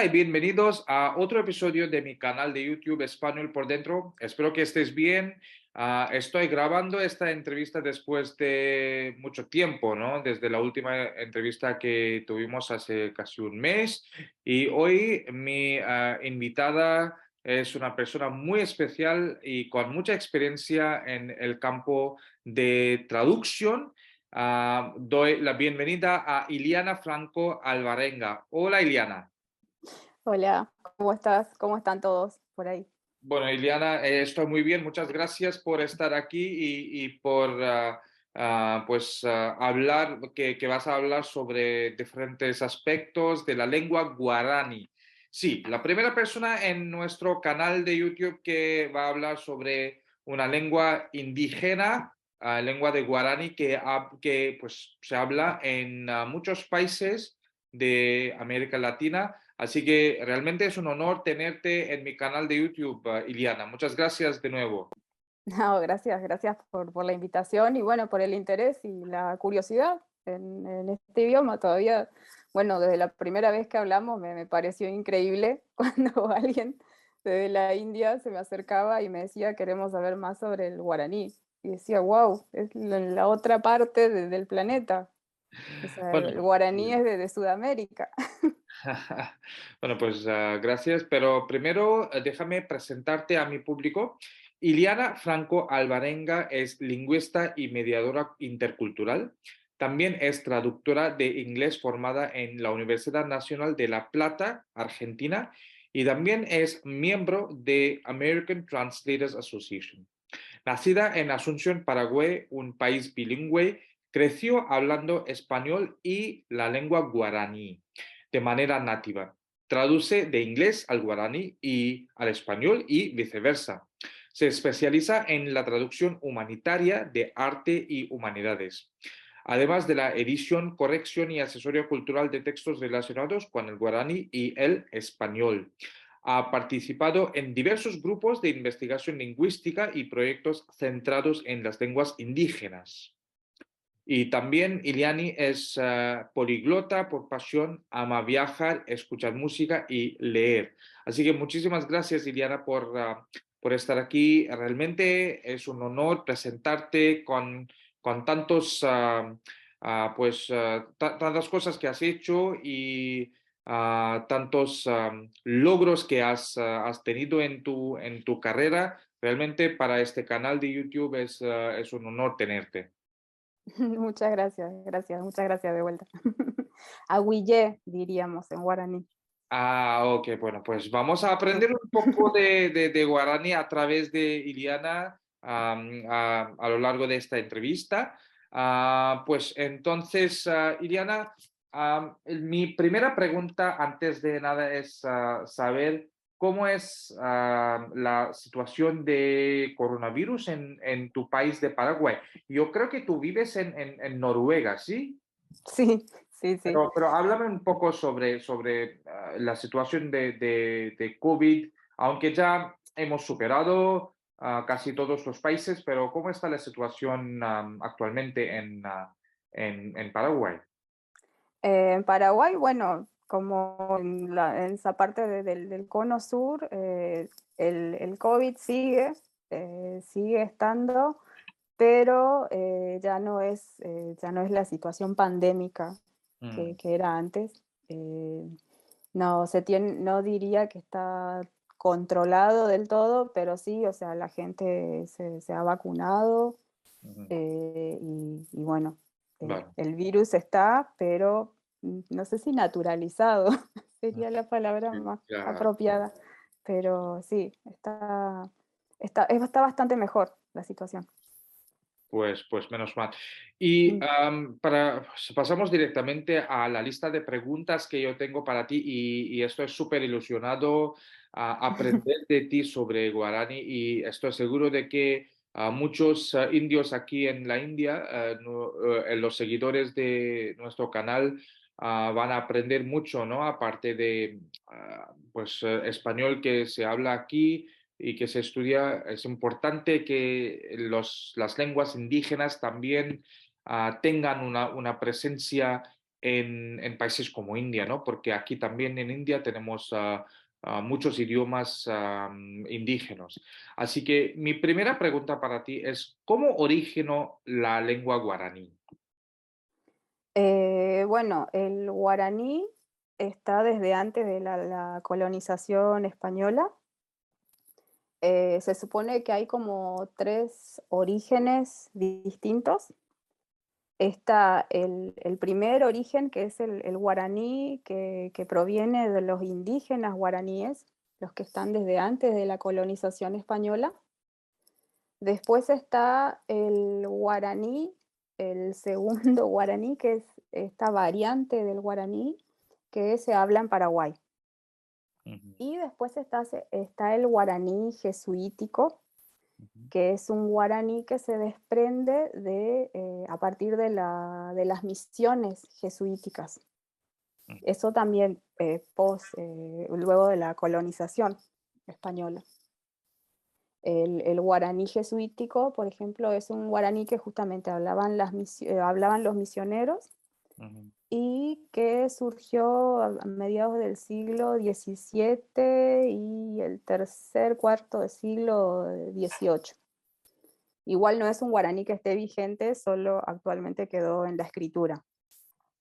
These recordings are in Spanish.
Hola y bienvenidos a otro episodio de mi canal de YouTube Español por Dentro. Espero que estés bien. Estoy grabando esta entrevista después de mucho tiempo, ¿no? Desde la última entrevista que tuvimos hace casi un mes. Y hoy mi invitada es una persona muy especial y con mucha experiencia en el campo de traducción. Doy la bienvenida a Iliana Franco Alvarenga. Hola, Iliana. Hola, ¿cómo estás? ¿Cómo están todos por ahí? Bueno, Iliana, estoy muy bien. Muchas gracias por estar aquí y por hablar, que vas a hablar sobre diferentes aspectos de la lengua guarani. Sí, la primera persona en nuestro canal de YouTube que va a hablar sobre una lengua indígena, lengua de guarani, que pues, se habla en muchos países de América Latina. Así que realmente es un honor tenerte en mi canal de YouTube, Iliana. Muchas gracias de nuevo. No, gracias por la invitación y bueno, por el interés y la curiosidad en este idioma. Todavía, bueno, desde la primera vez que hablamos me pareció increíble cuando alguien desde la India se me acercaba y me decía, queremos saber más sobre el guaraní. Y decía, wow, es la otra parte del planeta. O sea, Bueno, el guaraní es de Sudamérica. bueno, pues gracias, pero primero déjame presentarte a mi público. Iliana Franco Alvarenga es lingüista y mediadora intercultural. También es traductora de inglés formada en la Universidad Nacional de La Plata, Argentina, y también es miembro de American Translators Association. Nacida en Asunción, Paraguay, un país bilingüe, creció hablando español y la lengua guaraní de manera nativa. Traduce de inglés al guaraní y al español y viceversa. Se especializa en la traducción humanitaria de arte y humanidades, además de la edición, corrección y asesoría cultural de textos relacionados con el guaraní y el español. Ha participado en diversos grupos de investigación lingüística y proyectos centrados en las lenguas indígenas. Y también Iliani es poliglota por pasión, ama viajar, escuchar música y leer. Así que muchísimas gracias, Iliana, por estar aquí. Realmente es un honor presentarte con tantas cosas que has hecho y tantos logros que has tenido en tu carrera. Realmente para este canal de YouTube es un honor tenerte. Muchas muchas gracias de vuelta. Aguillé, diríamos en guaraní. Ok, bueno, pues vamos a aprender un poco de guaraní a través de Iliana a lo largo de esta entrevista. Pues entonces, Iliana, mi primera pregunta antes de nada es saber cómo es la situación de coronavirus en tu país de Paraguay. Yo creo que tú vives en Noruega, ¿sí? Sí, sí, sí. Pero háblame un poco sobre la situación de COVID, aunque ya hemos superado casi todos los países, pero ¿cómo está la situación actualmente en Paraguay? En Paraguay, bueno, como en esa parte del cono sur, el COVID sigue estando, pero ya no es la situación pandémica Mm, que era antes. No diría que está controlado del todo, pero sí, o sea, la gente se ha vacunado ujú. y bueno, Vale, el virus está, pero no sé si naturalizado mm, sería la palabra sí, más claro. apropiada, pero sí, está bastante mejor la situación. Pues menos mal. Y Mm. pasamos directamente a la lista de preguntas que yo tengo para ti y estoy súper ilusionado a aprender de ti sobre guaraní y estoy seguro de que muchos indios aquí en la India, los seguidores de nuestro canal, van a aprender mucho, ¿no? Aparte de español que se habla aquí y que se estudia, es importante que las lenguas indígenas también tengan una presencia en países como India, ¿no? Porque aquí también en India tenemos muchos idiomas indígenas. Así que mi primera pregunta para ti es, ¿cómo originó la lengua guaraní? Bueno, el guaraní está desde antes de la colonización española. Se supone que hay como tres orígenes distintos. Está el primer origen, que es el guaraní, que proviene de los indígenas guaraníes, los que están desde antes de la colonización española. Después está el guaraní, el segundo guaraní, que es esta variante del guaraní que se habla en Paraguay. Ujú, Y después está el guaraní jesuítico, ujú, que es un guaraní que se desprende a partir de las misiones jesuíticas. ujú, Eso también luego de la colonización española. El guaraní jesuítico, por ejemplo, es un guaraní que justamente hablaban los misioneros ujú, y que surgió a mediados del siglo XVII y el tercer, cuarto del siglo XVIII. Igual no es un guaraní que esté vigente, solo actualmente quedó en la escritura,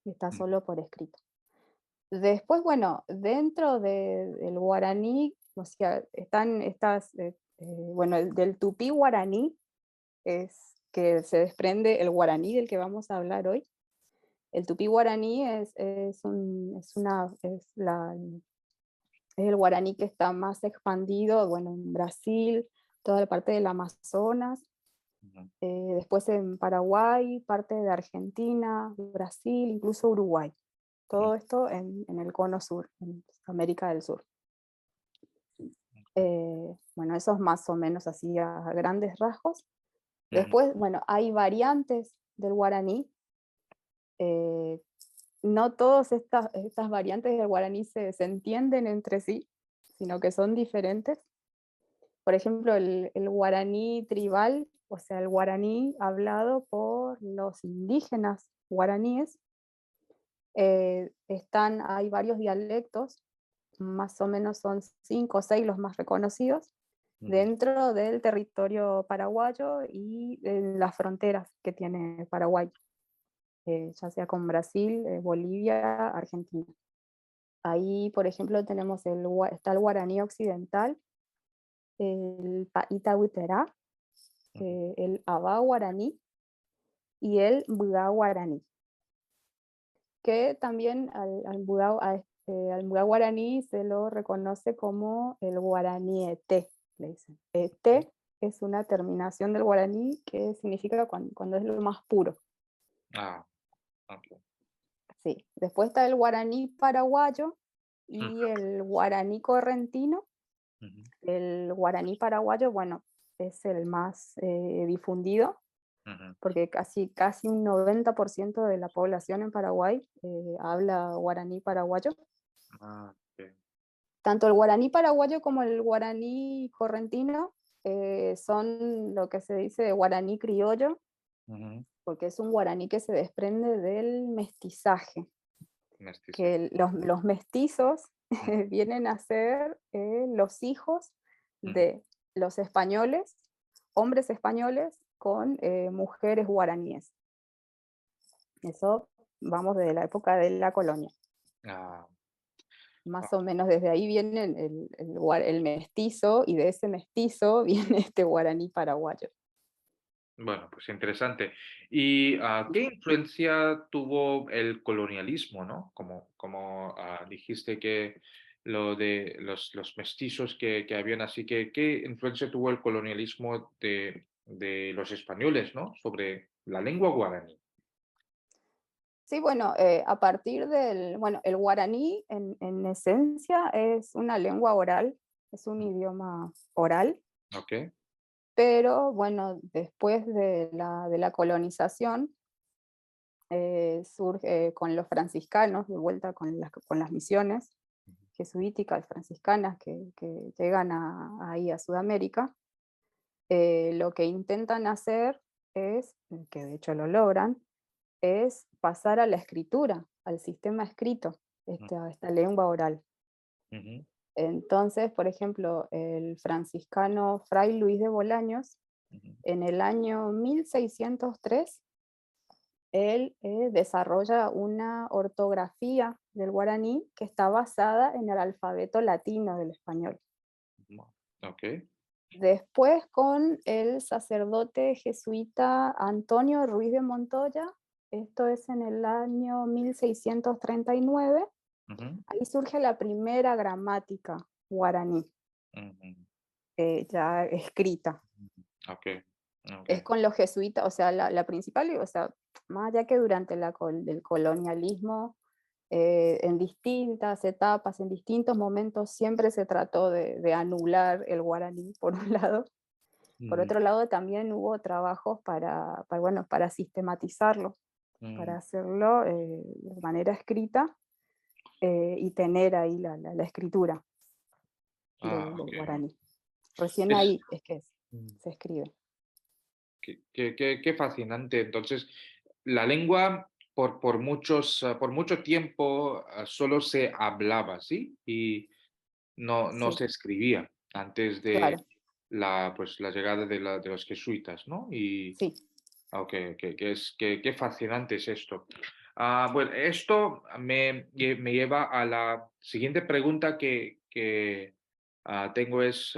está ujú, solo por escrito. Después, bueno, dentro del guaraní, o sea, están bueno, del tupí guaraní, es que se desprende el guaraní del que vamos a hablar hoy. El tupí guaraní es el guaraní que está más expandido, bueno, en Brasil, toda la parte del Amazonas, ujú, después en Paraguay, parte de Argentina, Brasil, incluso Uruguay. ujú, Todo esto en el cono sur, en América del Sur. Bueno, eso es más o menos así a grandes rasgos. ujú, Después, bueno, hay variantes del guaraní. eh, no todas estas variantes del guaraní se entienden entre sí, sino que son diferentes. Por ejemplo, el guaraní tribal, o sea, el guaraní hablado por los indígenas guaraníes, hay varios dialectos, más o menos son 5 o 6 los más reconocidos, ujú, dentro del territorio paraguayo y en las fronteras que tiene Paraguay, ya sea con Brasil, Bolivia, Argentina. Ahí, por ejemplo, está el guaraní occidental, el Itahuiterá, ujú. el Abá guaraní y el Budá guaraní, que también al Budá guaraní se lo reconoce como el guaraní ET, le dicen. ET es una terminación del guaraní que significa cuando es lo más puro. Ah, ok. Sí. Después está el guaraní paraguayo Ujú, y el guaraní correntino. ujú, El guaraní paraguayo, bueno, es el más difundido, ujú. porque casi un 90% de la población en Paraguay habla guaraní paraguayo. Ah, ok. Tanto el guaraní paraguayo como el guaraní correntino son lo que se dice guaraní criollo, Ujú. porque es un guaraní que se desprende del mestizaje, Mestizaje. que los mestizos Ujú, vienen a ser los hijos ujú. de los españoles, hombres españoles con mujeres guaraníes. Eso vamos desde la época de la colonia. Ah, Más o ah, menos desde ahí viene el mestizo, y de ese mestizo viene este guaraní paraguayo. bueno, pues interesante. ¿Y qué influencia tuvo el colonialismo, ¿no? Como dijiste que lo de los mestizos que habían, así que ¿qué influencia tuvo el colonialismo de los españoles, ¿no? Sobre la lengua guaraní. Sí, bueno, bueno, el guaraní en esencia es una lengua oral, es un idioma oral, ¿Ok? pero bueno, después de la colonización, surge con los franciscanos, de vuelta con las misiones jesuíticas franciscanas que llegan ahí a Sudamérica. Lo que intentan hacer es, que de hecho lo logran, es pasar a la escritura, al sistema escrito, a esta lengua oral. Ujú, Entonces, por ejemplo, el franciscano Fray Luis de Bolaños, ujú, en el año 1603, él desarrolla una ortografía del guaraní que está basada en el alfabeto latino del español. ujú. Ok. Después, con el sacerdote jesuita Antonio Ruiz de Montoya, esto es en el año 1639, Ujú, ahí surge la primera gramática guaraní, ujú, ya escrita. ok. Ok. Es con los jesuitas, o sea, la principal, o sea, más allá que durante el colonialismo, en distintas etapas, en distintos momentos, siempre se trató de anular el guaraní, por un lado. Por Mm, otro lado, también hubo trabajos bueno, para sistematizarlo, para mm. hacerlo de manera escrita, y tener ahí la escritura Ah, del ok. guaraní. Recién Es, ahí es que mm, se escribe. qué fascinante. Entonces, la lengua por mucho tiempo solo se hablaba, ¿sí? Y no Sí, se escribía antes de claro, la llegada de los jesuitas, ¿no? Y, sí. ok, ok, qué fascinante es esto. Bueno, esto me lleva a la siguiente pregunta que tengo es,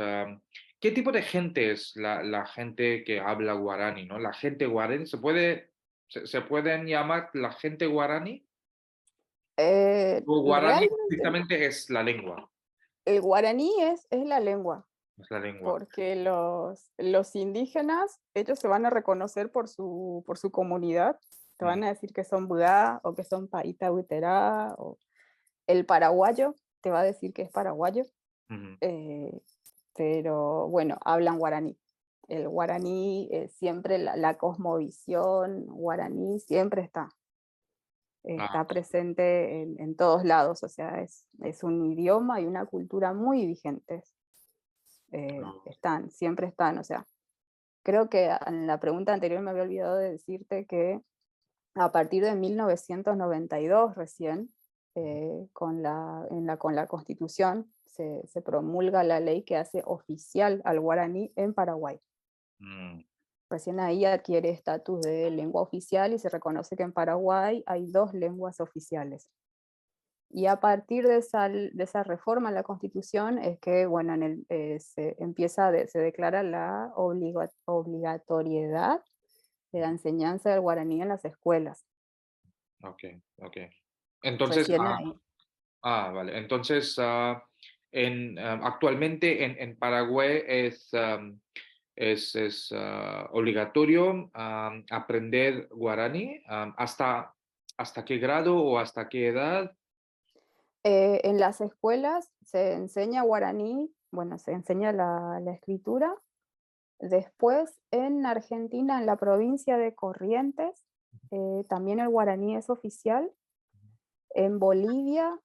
¿qué tipo de gente es la gente que habla guaraní, ¿no? La gente guaraní, se pueden llamar la gente guaraní? O guaraní Realmente estrictamente es la lengua, el guaraní es la lengua, es la lengua. porque los indígenas, ellos se van a reconocer por su comunidad, te Mm, van a decir que son Budá o que son Paita Buiterá, o el paraguayo te va a decir que es paraguayo, ujú. eh, pero bueno, hablan guaraní. El guaraní, siempre la cosmovisión guaraní siempre Ah, está presente en todos lados, o sea, es un idioma y una cultura muy vigentes. no. Siempre están, o sea, creo que en la pregunta anterior me había olvidado de decirte que a partir de 1992 recién, con la Constitución, se promulga la ley que hace oficial al guaraní en Paraguay. Mm, Recién ahí adquiere estatus de lengua oficial y se reconoce que en Paraguay hay dos lenguas oficiales. Y a partir de esa reforma en la Constitución es que, bueno, se declara la obligatoriedad de la enseñanza del guaraní en las escuelas. ok, ok. Entonces, Recién ahí. vale. Entonces, actualmente en Paraguay es obligatorio aprender guaraní. ¿Hasta qué grado o hasta qué edad? En las escuelas se enseña guaraní, bueno, se enseña la escritura. Después, en Argentina, en la provincia de Corrientes, también el guaraní es oficial. En Bolivia,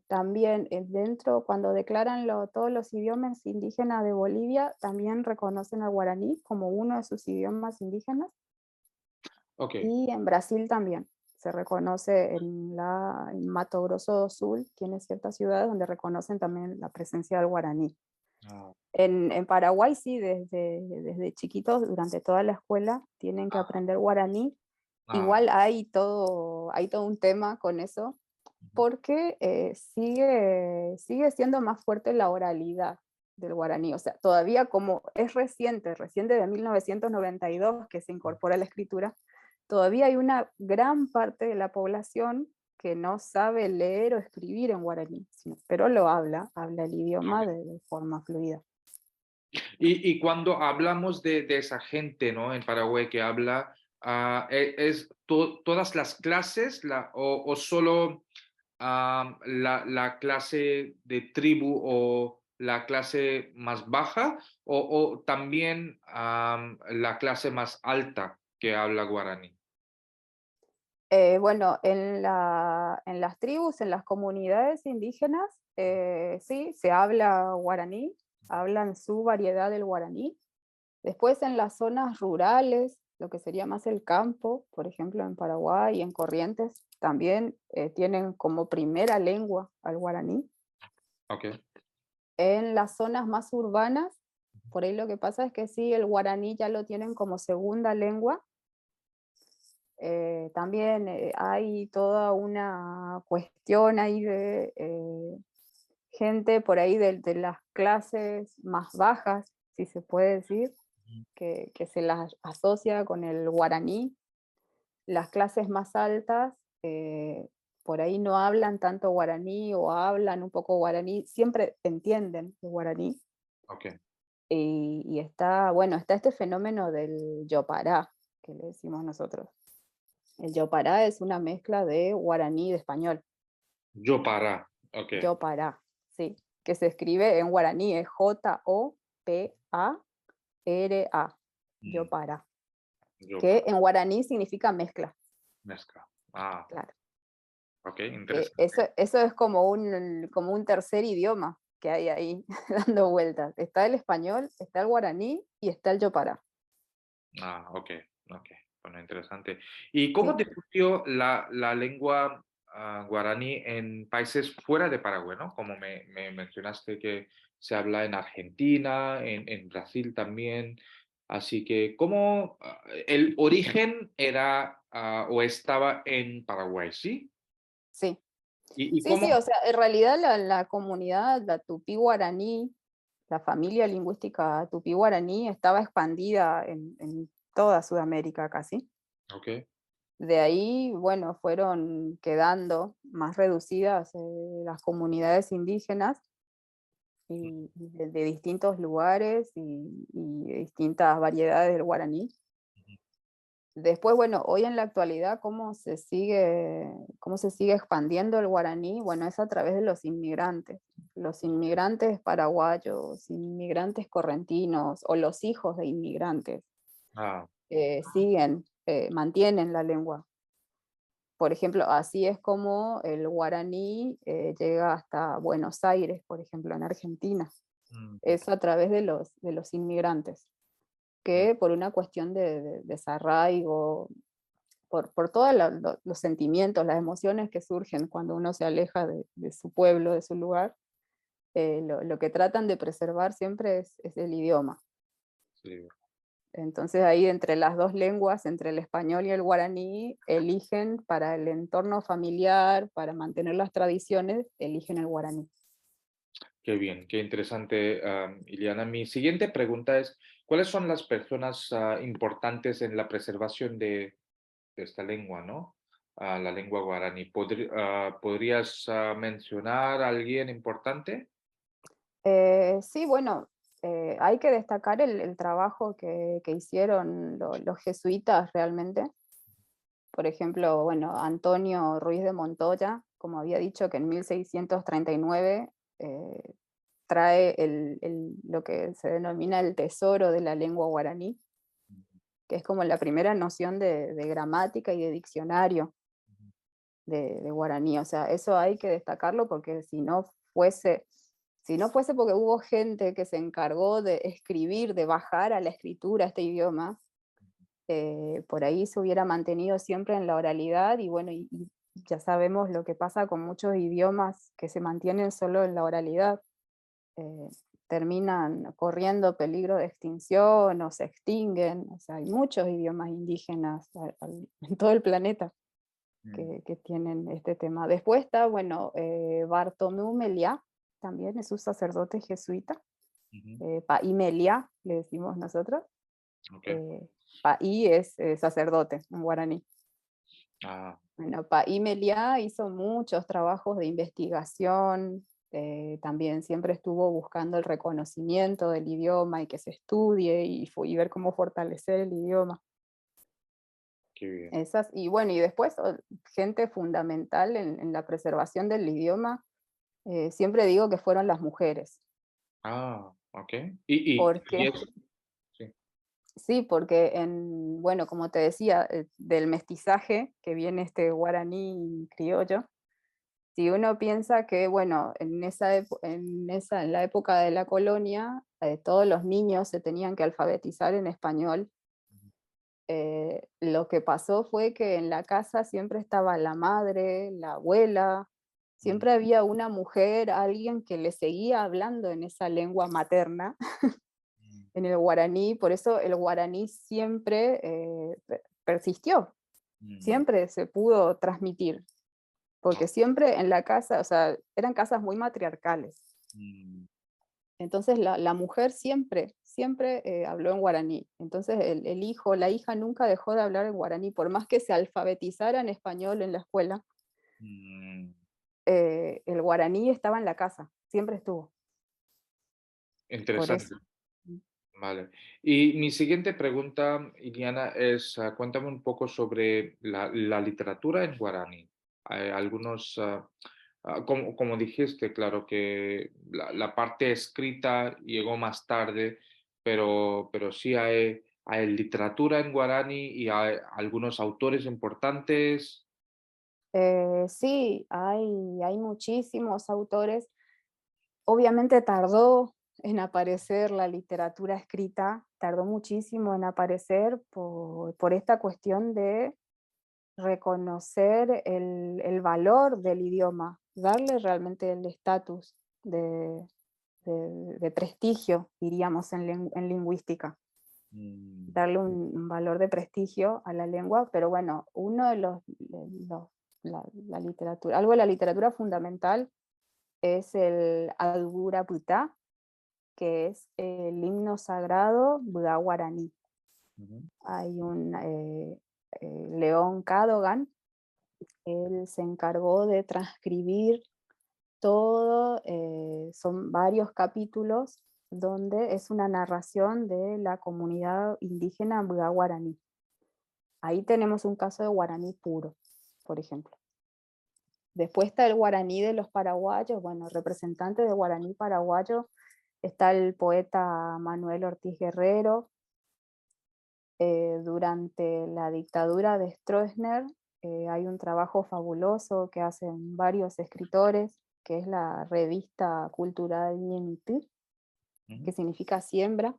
también dentro, cuando declaran todos los idiomas indígenas de Bolivia, también reconocen al guaraní como uno de sus idiomas indígenas. Ok. Y en Brasil también se reconoce en Mato Grosso do Sul, tiene ciertas ciudades donde reconocen también la presencia del guaraní. Ah, En Paraguay sí, desde chiquitos, durante toda la escuela, tienen que aprender guaraní. ah, Igual hay todo un tema con eso, porque sigue siendo más fuerte la oralidad del guaraní. O sea, todavía como es reciente de 1992 que se incorpora la escritura, todavía hay una gran parte de la población que no sabe leer o escribir en guaraní, pero lo habla el idioma ok. de forma fluida. Y cuando hablamos de esa gente, ¿no? En Paraguay que habla, todas las clases o solo la clase de tribu o la clase más baja o también la clase más alta que habla guaraní? Bueno, en las tribus, en las comunidades indígenas, sí, se habla guaraní, hablan su variedad del guaraní. Después en las zonas rurales, lo que sería más el campo, por ejemplo, en Paraguay y en Corrientes, también tienen como primera lengua al guaraní. Ok. En las zonas más urbanas, por ahí lo que pasa es que sí, el guaraní ya lo tienen como segunda lengua. También hay toda una cuestión ahí de gente por ahí de las clases más bajas, si se puede decir, que se las asocia con el guaraní. Las clases más altas por ahí no hablan tanto guaraní o hablan un poco guaraní, siempre entienden el guaraní. Ok. Y está, bueno, está este fenómeno del yopará, que le decimos nosotros. El yopará es una mezcla de guaraní y de español. Yo para. Ok. Yopará, sí, que se escribe en guaraní, es Jopará, Mm, Yopará, yo que para. en guaraní significa mezcla, Mezcla. Ah, claro. ok, Que interesante. eso es como un tercer idioma que hay ahí dando vueltas. Está el español, está el guaraní y está el yopará. Ah, ok, ok. Bueno, interesante. ¿Y cómo Sí, difundió la lengua guaraní en países fuera de Paraguay, ¿no? Como me mencionaste que se habla en Argentina, en Brasil también. Así que, ¿cómo el origen era o estaba en Paraguay, sí? sí. ¿Y Sí, sí, cómo? o sea, en realidad la comunidad, la tupí guaraní, la familia lingüística tupí guaraní estaba expandida en toda Sudamérica casi. Ok. De ahí, bueno, fueron quedando más reducidas las comunidades indígenas y de distintos lugares y de distintas variedades del guaraní. Después, bueno, hoy en la actualidad, cómo se sigue expandiendo el guaraní? Bueno, es a través de los inmigrantes paraguayos, inmigrantes correntinos o los hijos de inmigrantes Ah, mantienen la lengua. Por ejemplo, así es como el guaraní llega hasta Buenos Aires, por ejemplo, en Argentina. ok. Es a través de los inmigrantes, Mm, que por una cuestión de desarraigo, por todos los sentimientos, las emociones que surgen cuando uno se aleja de su pueblo, de su lugar, lo que tratan de preservar siempre es el idioma. sí. Entonces ahí entre las dos lenguas, entre el español y el guaraní, eligen para el entorno familiar, para mantener las tradiciones, eligen el guaraní. Qué bien, qué interesante, Iliana. Mi siguiente pregunta es, ¿cuáles son las personas importantes en la preservación de esta lengua, ¿no? La lengua guaraní. ¿Podrías mencionar a alguien importante? Sí, bueno, hay que destacar el trabajo que hicieron los jesuitas realmente. Por ejemplo, bueno, Antonio Ruiz de Montoya, como había dicho, que en 1639 trae lo que se denomina el tesoro de la lengua guaraní, que es como la primera noción de gramática y de diccionario de guaraní. O sea, eso hay que destacarlo porque si no fuese porque hubo gente que se encargó de escribir, de bajar a la escritura este idioma, por ahí se hubiera mantenido siempre en la oralidad y bueno, y ya sabemos lo que pasa con muchos idiomas que se mantienen solo en la oralidad. eh, Terminan corriendo peligro de extinción o se extinguen. O sea, hay muchos idiomas indígenas en todo el planeta Mm, que tienen este tema. Después está, bueno, Bartomeu Meliá, también es un sacerdote jesuita. ujú, Paí Meliá, le decimos nosotros. ok. Eh, Paí es sacerdote en guaraní. Ah, Bueno, Paí Meliá hizo muchos trabajos de investigación, también siempre estuvo buscando el reconocimiento del idioma y que se estudie y ver cómo fortalecer el idioma. qué bien. Y bueno, y después gente fundamental en la preservación del idioma, siempre digo que fueron las mujeres, Ah, ok. Y porque eso, sí. sí, porque bueno, como te decía, del mestizaje que viene este guaraní criollo. Si uno piensa que, bueno, en la época de la colonia, todos los niños se tenían que alfabetizar en español, Lo que pasó fue que en la casa siempre estaba la madre, la abuela, Mm, siempre había una mujer, alguien que le seguía hablando en esa lengua materna, mm, en el guaraní, por eso el guaraní siempre persistió, mm, siempre se pudo transmitir, ah, porque siempre en la casa, o sea, eran casas muy matriarcales. mm, Entonces la mujer siempre, siempre habló en guaraní. Entonces el hijo, la hija nunca dejó de hablar en guaraní, por más que se alfabetizara en español en la escuela, mm. el guaraní estaba en la casa, siempre estuvo, por eso. Interesante. Vale. Y mi siguiente pregunta, Iliana, es, cuéntame un poco sobre la literatura en guaraní. Hay algunos, como dijiste, claro que la parte escrita llegó más tarde, pero sí hay literatura en guaraní y hay algunos autores importantes. Sí, hay muchísimos autores. Obviamente tardó en aparecer la literatura escrita, tardó muchísimo en aparecer por esta cuestión de reconocer el valor del idioma, darle realmente el estatus de prestigio, diríamos, en lingüística, Mm, darle un valor de prestigio a la lengua, pero bueno, uno la literatura, algo de la literatura fundamental es el Adhura Putá, que es el himno sagrado Buda guaraní. ujú, Hay León Cadogan, él se encargó de transcribir todo, son varios capítulos donde es una narración de la comunidad indígena Buda guaraní. Ahí tenemos un caso de guaraní puro, por ejemplo. Después está el guaraní de los paraguayos, bueno, representante de guaraní paraguayo, está el poeta Manuel Ortiz Guerrero. Durante la dictadura de Stroessner hay un trabajo fabuloso que hacen varios escritores, que es la revista cultural Ñemity, ujú. que significa siembra,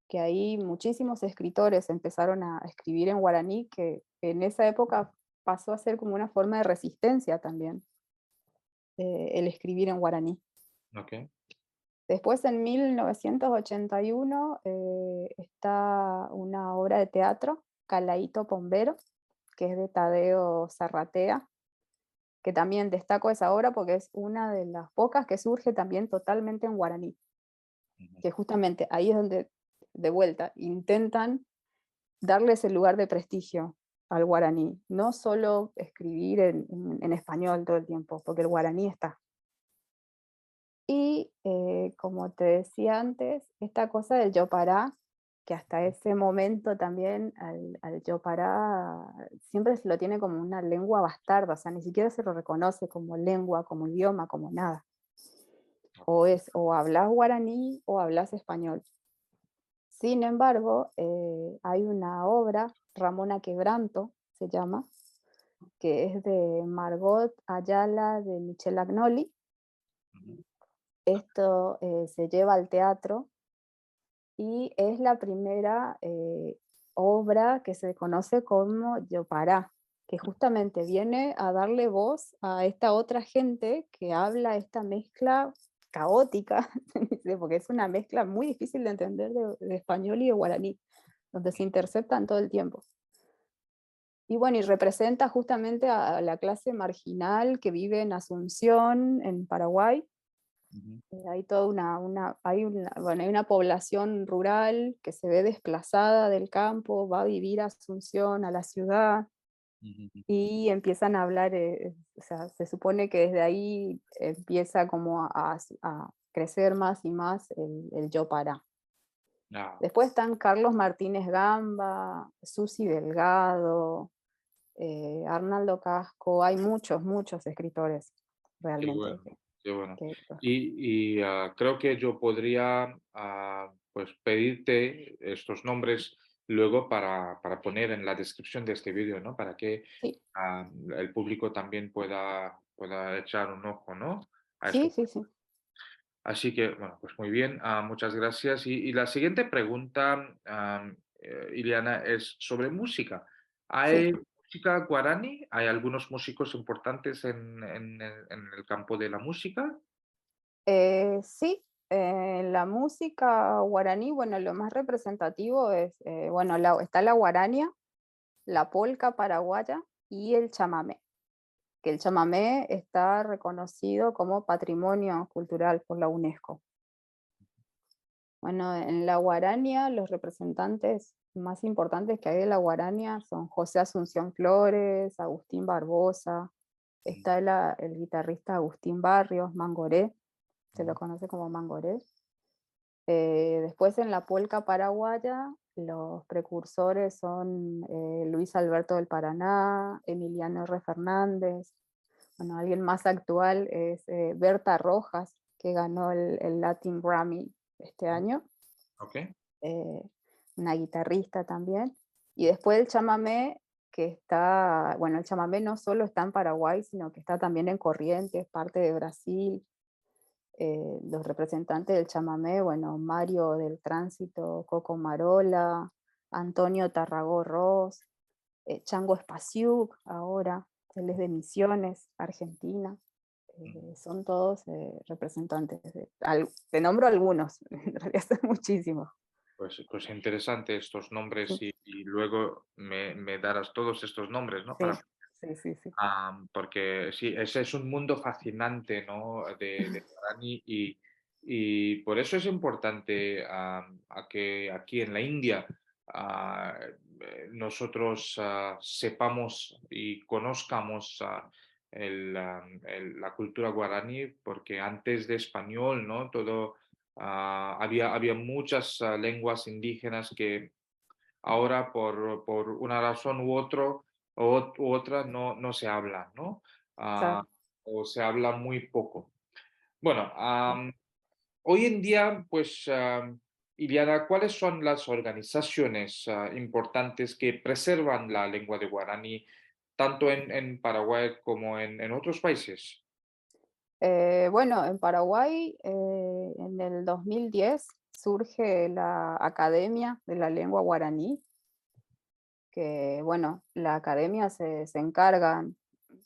que ahí muchísimos escritores empezaron a escribir en guaraní, que en esa época pasó a ser como una forma de resistencia también, el escribir en guaraní. Ok. Después, en 1981, está una obra de teatro, Calaíto Pombero, que es de Tadeo Zarratea, que también destaco esa obra porque es una de las pocas que surge también totalmente en guaraní, Ujú. que justamente ahí es donde, de vuelta, intentan darle ese lugar de prestigio al guaraní, no solo escribir en español todo el tiempo, porque el guaraní está. Y como te decía antes, esta cosa del yopará, que hasta ese momento también al yopará siempre se lo tiene como una lengua bastarda, o sea, ni siquiera se lo reconoce como lengua, como idioma, como nada. O hablas guaraní o hablas español. Sin embargo, hay una obra, Ramona Quebranto se llama, que es de Margot Ayala de Michel Agnoli. Ujú. Esto se lleva al teatro y es la primera obra que se conoce como Yopará, que justamente viene a darle voz a esta otra gente que habla esta mezcla caótica, porque es una mezcla muy difícil de entender de español y de guaraní, donde se interceptan todo el tiempo. Y bueno, y representa justamente a la clase marginal que vive en Asunción, en Paraguay. Ujú. Hay toda bueno, hay una población rural que se ve desplazada del campo, va a vivir a Asunción, a la ciudad, Ujú. y empiezan a hablar, o sea, se supone que desde ahí empieza como a crecer más y más el yo para. Ah, Después están Carlos Martínez Gamba, Susi Delgado, Arnaldo Casco, hay muchos, muchos escritores qué realmente. bueno, qué bueno. Que- Creo que yo podría, pues pedirte estos nombres luego para poner en la descripción de este vídeo, ¿no? Para que sí, el público también pueda echar un ojo, ¿no? A sí, esto. sí, sí. Así que, bueno, pues muy bien, muchas gracias. Y la siguiente pregunta Iliana, es sobre música. Sí, ¿Hay música guaraní? ¿Hay algunos músicos importantes en el campo de la música? sí, la música guaraní, bueno, lo más representativo es, bueno, está la guarania, la polca paraguaya y el chamamé, que el chamamé está reconocido como patrimonio cultural por la UNESCO. Bueno, en la guarania los representantes más importantes que hay de la guarania son José Asunción Flores, Agustín Barbosa, está el guitarrista Agustín Barrios, Mangoré, se lo conoce como Mangoré. Después en la polca paraguaya, los precursores son Luis Alberto del Paraná, Emiliano R. Fernández. Bueno, alguien más actual es Berta Rojas, que ganó el Latin Grammy este año, Ok. eh, una guitarrista también. Y después el chamamé, que está, bueno, el chamamé no solo está en Paraguay, sino que está también en Corrientes, parte de Brasil. Los representantes del chamamé, bueno, Mario del Tránsito, Coco Marola, Antonio Tarragó Ross, Chango Espasiuk ahora, él es de Misiones, Argentina. Son todos representantes. Te nombro algunos, en realidad son muchísimos. Pues interesante estos nombres Sí, y luego me darás todos estos nombres, ¿no? sí, sí, sí, sí. Porque sí, ese es un mundo fascinante, ¿no? De guaraní y por eso es importante a que aquí en la India ah, nosotros sepamos y conozcamos la cultura guaraní, porque antes de español, ¿no? Todo, había muchas lenguas indígenas que ahora por una razón u otra no se habla, ¿no? Ah, Claro, o se habla muy poco. Bueno, sí. hoy en día, pues, Iliana, ¿cuáles son las organizaciones importantes que preservan la lengua de guaraní, tanto en Paraguay como en otros países? Bueno, en Paraguay, en el 2010 surge la Academia de la Lengua Guaraní, que, bueno, la academia se encarga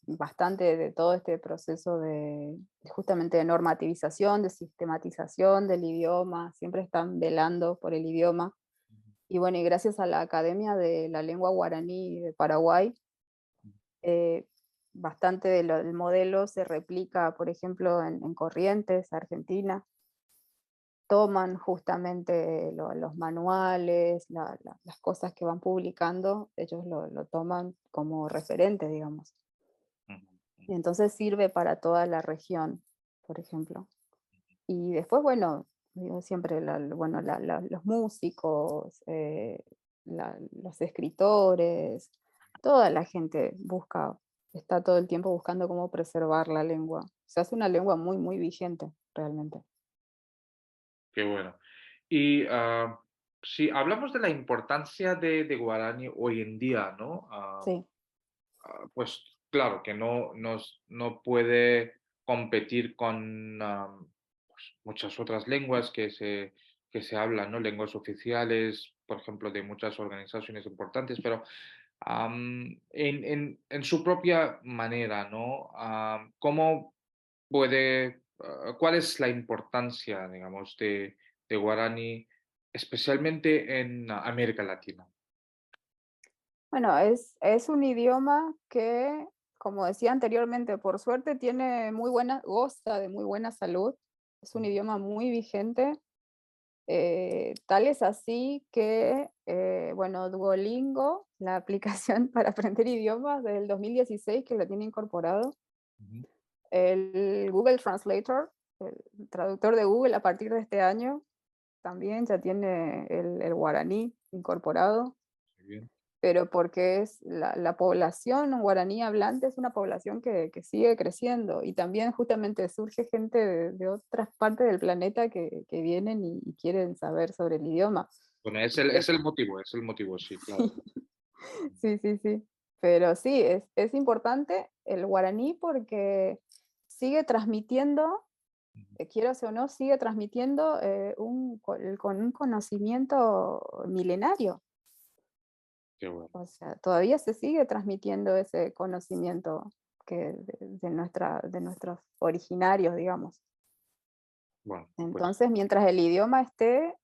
bastante de todo este proceso justamente de normativización, de sistematización del idioma, siempre están velando por el idioma. Y bueno, y gracias a la Academia de la Lengua Guaraní de Paraguay, eh, bastante del modelo se replica, por ejemplo, en Corrientes, Argentina. Toman justamente los manuales, las cosas que van publicando, ellos lo toman como referente, digamos. Ujú, Y entonces sirve para toda la región, por ejemplo. Y después, bueno, digo siempre, bueno, los músicos, los escritores, toda la gente está todo el tiempo buscando cómo preservar la lengua. Se hace una lengua muy, muy vigente, realmente. qué bueno. Y si hablamos de la importancia de guaraní hoy en día, ¿no? Sí, Pues claro que no puede competir con pues, muchas otras lenguas que se hablan, ¿no? Lenguas oficiales, por ejemplo, de muchas organizaciones importantes, pero en su propia manera, ¿no? ¿Cómo cuál es la importancia, digamos, de guaraní, especialmente en América Latina? bueno, es un idioma que, como decía anteriormente, por suerte goza de muy buena salud. Es un idioma muy vigente. Tal es así que, bueno, Duolingo, la aplicación para aprender idiomas del 2016 que lo tiene incorporado, Ujú, el Google Translator, el traductor de Google a partir de este año, también ya tiene el guaraní incorporado, muy bien. pero porque es la población guaraní hablante es una población que sigue creciendo y también justamente surge gente de otras partes del planeta que vienen y quieren saber sobre el idioma. Bueno, Eh, es el motivo, sí, claro. Sí, sí, sí. Pero sí, es importante el guaraní porque sigue transmitiendo, quieras o no, sigue transmitiendo con un conocimiento milenario. qué bueno. O sea, todavía se sigue transmitiendo ese conocimiento de nuestros originarios, digamos. Bueno, pues Entonces, mientras el idioma esté,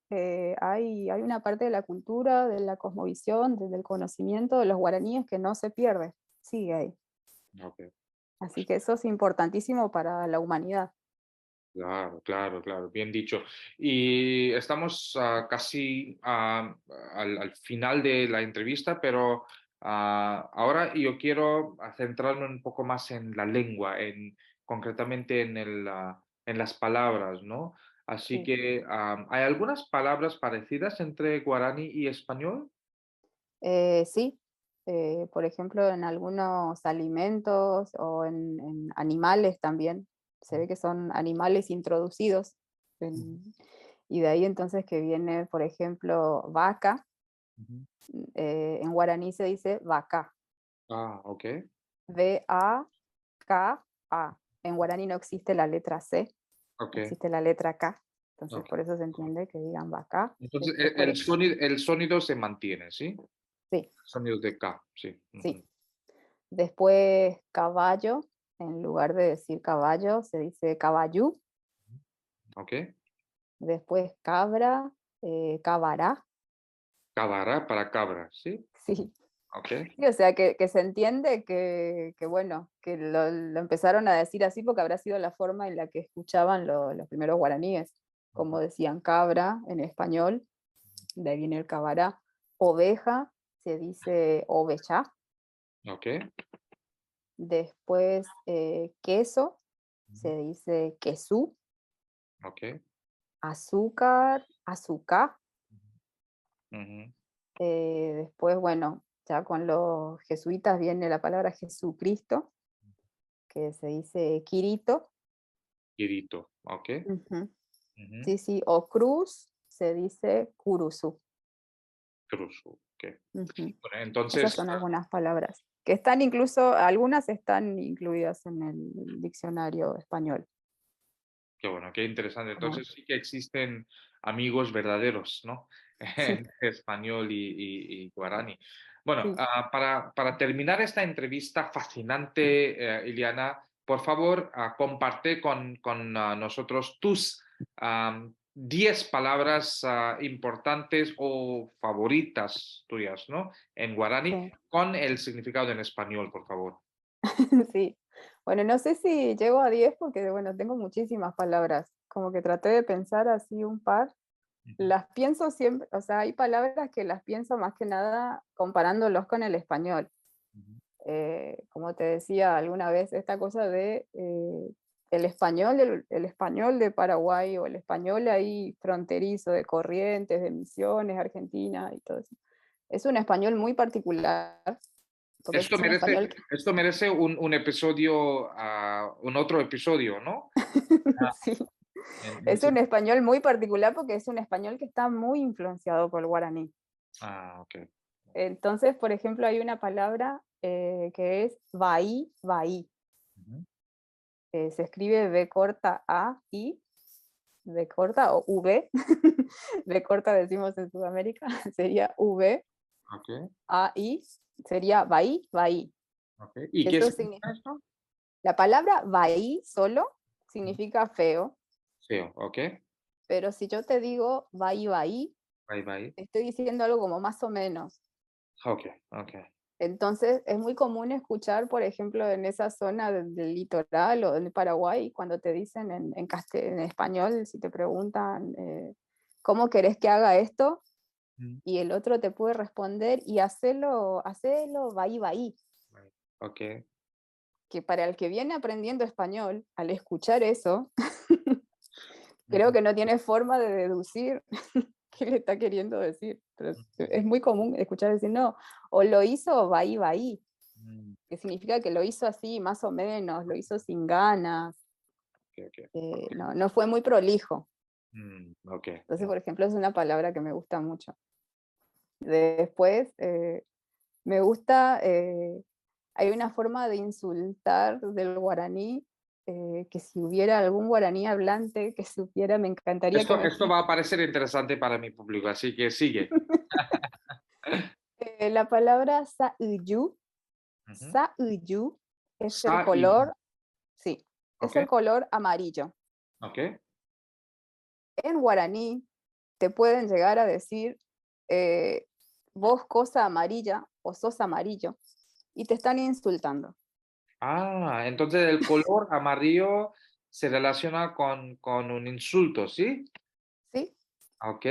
hay una parte de la cultura, de la cosmovisión, del conocimiento de los guaraníes que no se pierde, sigue ahí. ok. Así que eso es importantísimo para la humanidad. Claro, claro, claro, bien dicho. Y estamos casi al final de la entrevista, pero ahora yo quiero centrarme un poco más en la lengua, concretamente en las palabras, ¿no? Así Sí. que, ¿hay algunas palabras parecidas entre guaraní y español? Sí, por ejemplo, en algunos alimentos o en animales también. Se ve que son animales introducidos. Ujú, en- y de ahí entonces que viene, por ejemplo, vaca. ujú. En guaraní se dice vaca. Ah, ok, V-A-K-A. En guaraní no existe la letra C, ok. existe la letra K. Entonces Ok. por eso se entiende que digan vaca. Entonces, Después, por, el sonido se mantiene, ¿sí? sí, Sonido de K, sí. sí. Ujú. Después caballo, en lugar de decir caballo, se dice caballú. Ok. Después cabra, cabará. Cabara para cabra, ¿sí? Sí. Ok. Sí, o sea que se entiende que, bueno, que lo empezaron a decir así porque habrá sido la forma en la que escuchaban los primeros guaraníes, como decían cabra en español, de ahí viene el cabará. Oveja se dice ovecha. Ok. Después queso se dice quesú. Ok. Azúcar, azúcar. Ujú. Después, bueno, ya con los jesuitas viene la palabra Jesucristo, que se dice Quirito. Quirito, ok. Ujú. Ujú. Sí, sí, o cruz se dice curuzú. Cruz, ok. Ujú. Bueno, Esas entonces, son algunas palabras que están incluso, algunas están incluidas en el diccionario español. qué bueno, qué interesante. Como, Entonces sí que existen amigos verdaderos, ¿no? sí, En español y guaraní. Bueno, sí. para terminar esta entrevista fascinante, Iliana, por favor, comparte con nosotros tus 10 palabras importantes o favoritas tuyas, ¿no? En guaraní, Sí. con el significado en español, por favor. Sí. Bueno, no sé si llego a 10 porque, bueno, tengo muchísimas palabras. Como que traté de pensar así un par. Ujú, Las pienso siempre, o sea, hay palabras que las pienso más que nada comparándolos con el español. ujú, Como te decía alguna vez, esta cosa de el español de Paraguay o el español ahí fronterizo de Corrientes, de Misiones, Argentina y todo eso. Es un español muy particular, porque es un español que Esto merece un episodio, un otro episodio, ¿no? Ah, sí, en es un sí. español muy particular porque es un español que está muy influenciado por el guaraní. Ok. Entonces, por ejemplo, hay una palabra que es bahí, bahí. Ujú. Se escribe B corta A, I, B corta o V. B corta decimos en Sudamérica, sería V, Ok, A, I, sería bahí, bahí. ok. ¿Y qué Eso significa significa, esto? la palabra bahí solo Ujú. significa feo, Feo, ok. pero si yo te digo bahí, bahí, Bye bye. estoy diciendo algo como más o menos. Ok, ok. Entonces, es muy común escuchar, por ejemplo, en esa zona del litoral o en Paraguay, cuando te dicen en español, si te preguntan, ¿cómo querés que haga esto? Mm, Y el otro te puede responder, y hacelo, bahí, bahí. bye. Ok. Que para el que viene aprendiendo español, al escuchar eso, creo Ujú, que no tiene forma de deducir qué le está queriendo decir. Pero es muy común escuchar decir, no, o lo hizo bahí, bahí, mm, que significa que lo hizo así, más o menos, lo hizo sin ganas, ok, ok. no, no fue muy prolijo. Ok. Entonces, por ejemplo, es una palabra que me gusta mucho. Después, me gusta, hay una forma de insultar del guaraní, que si hubiera algún guaraní hablante que supiera, me encantaría que me Esto explique. va a parecer interesante para mi público, así que sigue. La palabra sa'uyu, Ujú. sa'uyu es el Sa y yu. color, sí, es Ok, el color amarillo. ok. En guaraní te pueden llegar a decir, eh, vos cosa amarilla o sos amarillo, y te están insultando, Ah, entonces el color amarillo se relaciona con un insulto, ¿sí? ¿sí? Ok.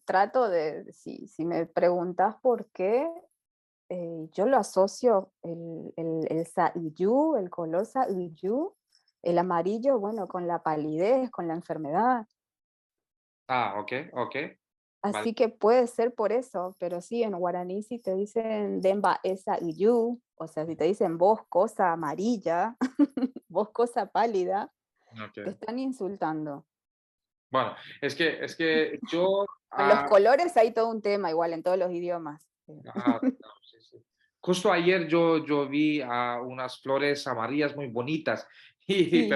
Trato de, si me preguntas por qué, yo lo asocio el saiyú, el color saiyú, el amarillo, bueno, con la palidez, con la enfermedad. Ah, ok, ok. Vale. Así que puede ser por eso, pero sí, en guaraní si te dicen demba esa iyu, o sea, si te dicen vos cosa amarilla, vos cosa pálida, te Ok. están insultando. Bueno, es que yo, Con los colores hay todo un tema, igual en todos los idiomas. claro, claro, sí, sí. Justo ayer yo vi unas flores amarillas muy bonitas, y, Sí,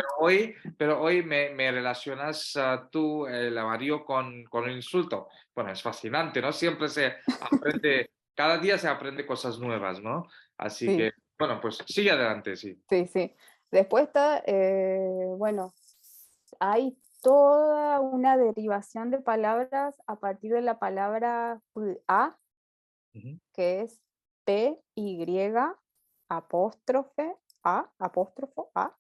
pero hoy me relacionas tú el amarillo con un insulto. Bueno, es fascinante, ¿no? Siempre se aprende, cada día se aprende cosas nuevas, ¿no? Así que, sí, bueno, pues sigue adelante, sí. sí, sí. Después está, bueno, hay toda una derivación de palabras a partir de la palabra a, Ujú. que es P-Y apóstrofe A, apóstrofo A,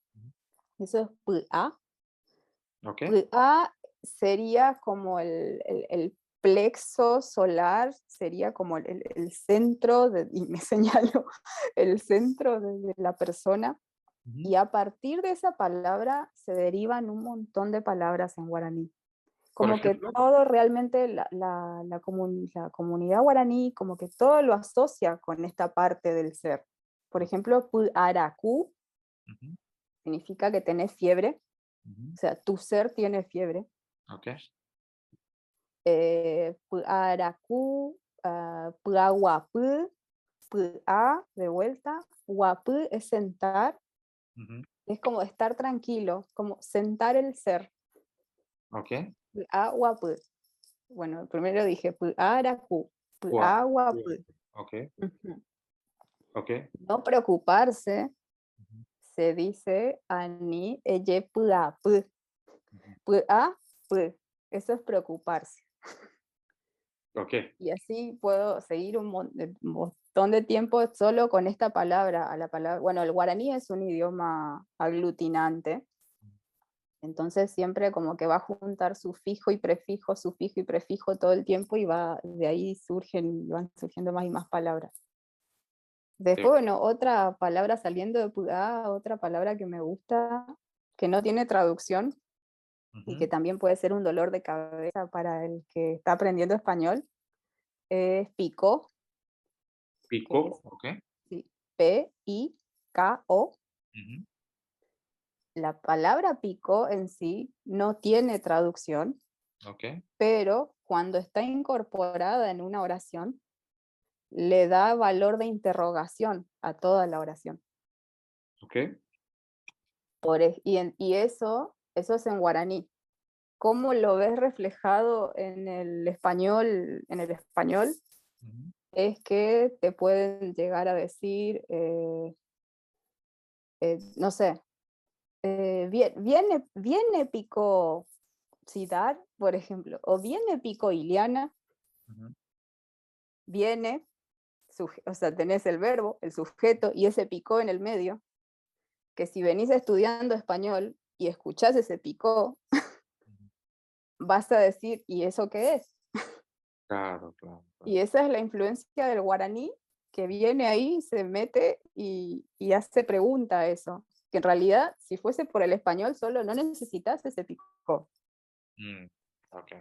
eso es PA. Ok, PA sería como el plexo solar, sería como el centro, y me señalo, el centro de la persona. ujú. Y a partir de esa palabra se derivan un montón de palabras en guaraní. Por Como que ejemplo, todo realmente, la comunidad guaraní, como que todo lo asocia con esta parte del ser. Por ejemplo, Pu'araku ujú, significa que tenés fiebre, ujú. o sea, tu ser tiene fiebre. Ok, Pu'araku, Puahuapú, Pu'a de vuelta, Huapú es sentar, ujú, es como estar tranquilo, como sentar el ser. ok. Pu'ahuapú. Bueno, primero dije Pu'araku, Gua- Puahuapú. Ok, Ujú. ok. No preocuparse Ujú, se dice ani eye pu'apú. ujú. Pu'apú. Eso es preocuparse. Ok, Y así puedo seguir un montón de tiempo solo con esta palabra, a la palabra. Bueno, el guaraní es un idioma aglutinante, entonces siempre como que va a juntar sufijo y prefijo todo el tiempo y va, de ahí van surgiendo más y más palabras. te- Después, bueno, otra palabra saliendo de Pudá, otra palabra que me gusta, que no tiene traducción y que ujú. también puede ser un dolor de cabeza para el que está aprendiendo español, es picó, que es Pico, ok. sí, P-I-K-O. Ujú, La palabra picó en sí no tiene traducción, ok, pero cuando está incorporada en una oración, le da valor de interrogación a toda la oración. ok. Y eso es en guaraní. ¿Cómo lo ves reflejado en el español? En el español Ujú, es que te pueden llegar a decir, no sé, viene pico Sidar, por ejemplo, o viene pico Iliana, ujú. viene, o sea, tenés el verbo, el sujeto y ese picó en el medio, que si venís estudiando español y escuchás ese picó, vas a decir, ¿y eso qué es? Claro, claro, Y claro. esa es la influencia del guaraní que viene ahí, se mete y hace pregunta a eso. Que en realidad, si fuese por el español solo, no necesitas ese picó. Mm, ok.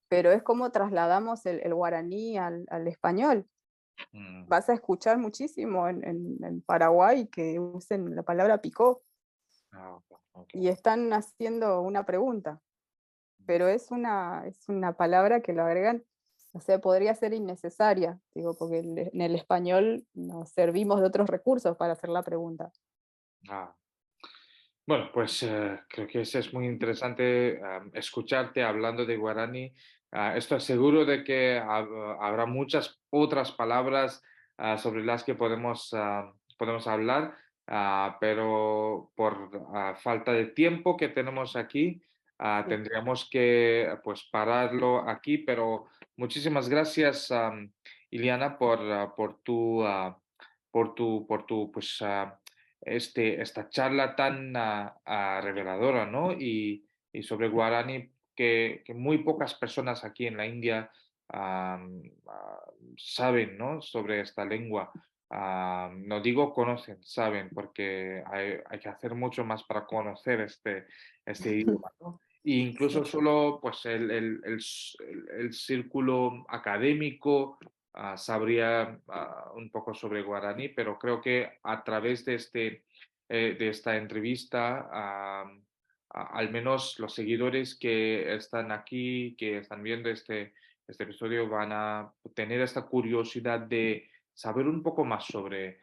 Pero es como trasladamos el guaraní al español. Mm, Vas a escuchar muchísimo en Paraguay que usen la palabra picó ok, ok. y están haciendo una pregunta, pero es una palabra que lo agregan, o sea, podría ser innecesaria, digo, porque en el español nos servimos de otros recursos para hacer la pregunta. Ah, bueno, pues creo que es muy interesante escucharte hablando de guaraní. Estoy seguro de que habrá muchas otras palabras sobre las que podemos hablar, pero por falta de tiempo que tenemos aquí, Sí. tendríamos que pues pararlo aquí, pero muchísimas gracias, Iliana, por tu pues, esta charla tan reveladora, ¿no? Y sobre Guarani que muy pocas personas aquí en la India saben, ¿no? Sobre esta lengua. No digo conocen, saben, porque hay que hacer mucho más para conocer este idioma, ¿no? E incluso Sí. solo pues, el círculo académico sabría un poco sobre guaraní, pero creo que a través de esta entrevista, al menos los seguidores que están aquí, que están viendo este episodio, van a tener esta curiosidad de saber un poco más sobre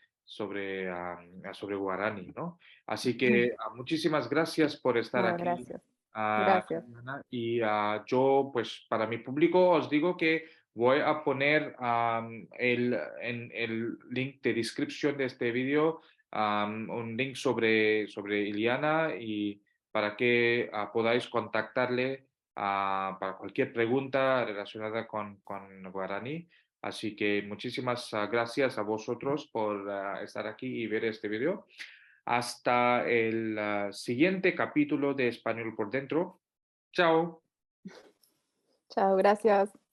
guaraní, ¿no? Así que muchísimas gracias por estar No, aquí. gracias. Gracias. Ana, y yo, pues para mi público, os digo que voy a poner en el link de descripción de este vídeo un link sobre Iliana y para que podáis contactarle para cualquier pregunta relacionada con Guaraní. Así que muchísimas gracias a vosotros por estar aquí y ver este vídeo. Hasta el siguiente capítulo de Español por Dentro. Chao. Chao, gracias.